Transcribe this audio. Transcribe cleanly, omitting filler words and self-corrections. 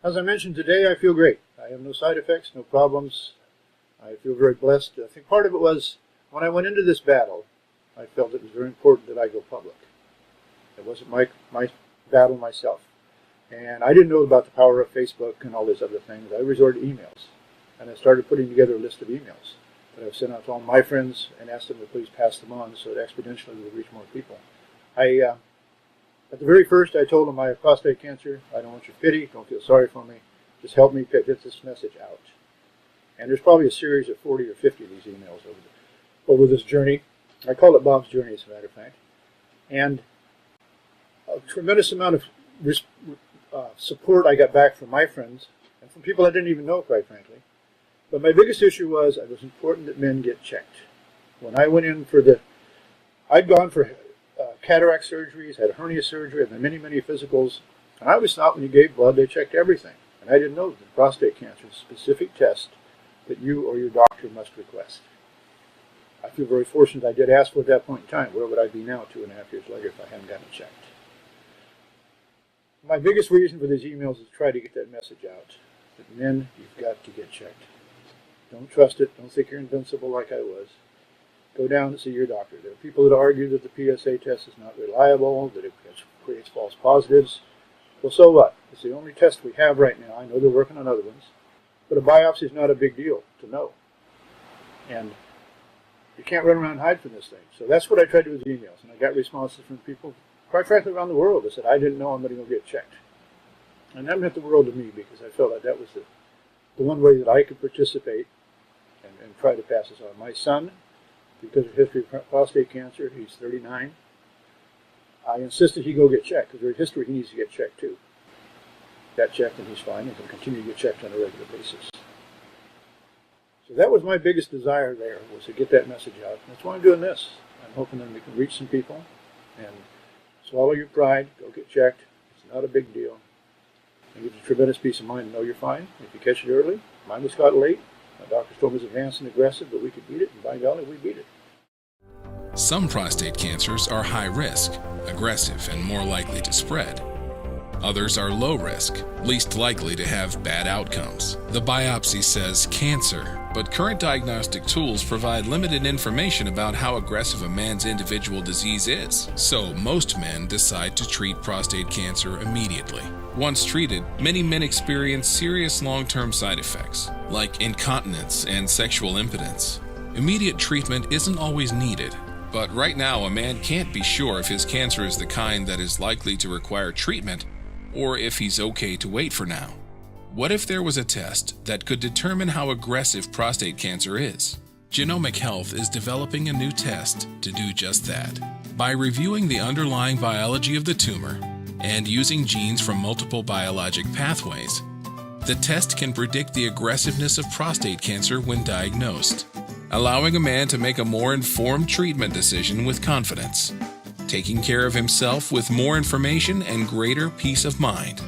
As I mentioned today, I feel great. I have no side effects, no problems. I feel very blessed. I think part of it was when I went into this battle, I felt it was very important that I go public. It wasn't my battle myself. And I didn't know about the power of Facebook and all these other things. I resorted to emails. And I started putting together a list of emails that I've sent out to all my friends and asked them to please pass them on so that exponentially we'll reach more people. At the very first, I told them I have prostate cancer. I don't want your pity. Don't feel sorry for me. Just help me get this message out. And there's probably a series of 40 or 50 of these emails over this journey. I call it Bob's Journey, as a matter of fact. And a tremendous amount of support I got back from my friends and from people I didn't even know, quite frankly. But my biggest issue was it was important that men get checked. When I went in I'd gone for cataract surgeries, had hernia surgery, had many, many physicals. And I always thought when you gave blood, they checked everything. And I didn't know that prostate cancer is a specific test that you or your doctor must request. I feel very fortunate I did ask for at that point in time. Where would I be now, 2.5 years later, if I hadn't gotten it checked? My biggest reason for these emails is to try to get that message out. That men, you've got to get checked. Don't trust it. Don't think you're invincible like I was. Go down and see your doctor. There are people that argue that the PSA test is not reliable, that it creates false positives. Well, so what? It's the only test we have right now. I know they're working on other ones. But a biopsy is not a big deal to know. And you can't run around and hide from this thing. So that's what I tried to do with emails. And I got responses from people, quite frankly, around the world that said, I didn't know, I'm going to go get checked. And that meant the world to me because I felt like that was the one way that I could participate and try to pass this on. My son, because of history of prostate cancer, he's 39. I insisted he go get checked because there's history he needs to get checked too. Got checked and he's fine and can continue to get checked on a regular basis. So that was my biggest desire there, was to get that message out. And that's why I'm doing this. I'm hoping that we can reach some people and swallow your pride, go get checked. It's not a big deal. It gives you tremendous peace of mind to know you're fine. If you catch it early, mine was caught late. My doctors told me it was advanced and aggressive, but we could beat it, and by golly, we beat it. Some prostate cancers are high risk, aggressive, and more likely to spread. Others are low risk, least likely to have bad outcomes. The biopsy says cancer, but current diagnostic tools provide limited information about how aggressive a man's individual disease is. So most men decide to treat prostate cancer immediately. Once treated, many men experience serious long-term side effects, like incontinence and sexual impotence. Immediate treatment isn't always needed, but right now a man can't be sure if his cancer is the kind that is likely to require treatment or if he's okay to wait for now. What if there was a test that could determine how aggressive prostate cancer is? Genomic Health is developing a new test to do just that. By reviewing the underlying biology of the tumor and using genes from multiple biologic pathways, the test can predict the aggressiveness of prostate cancer when diagnosed, allowing a man to make a more informed treatment decision with confidence, taking care of himself with more information and greater peace of mind.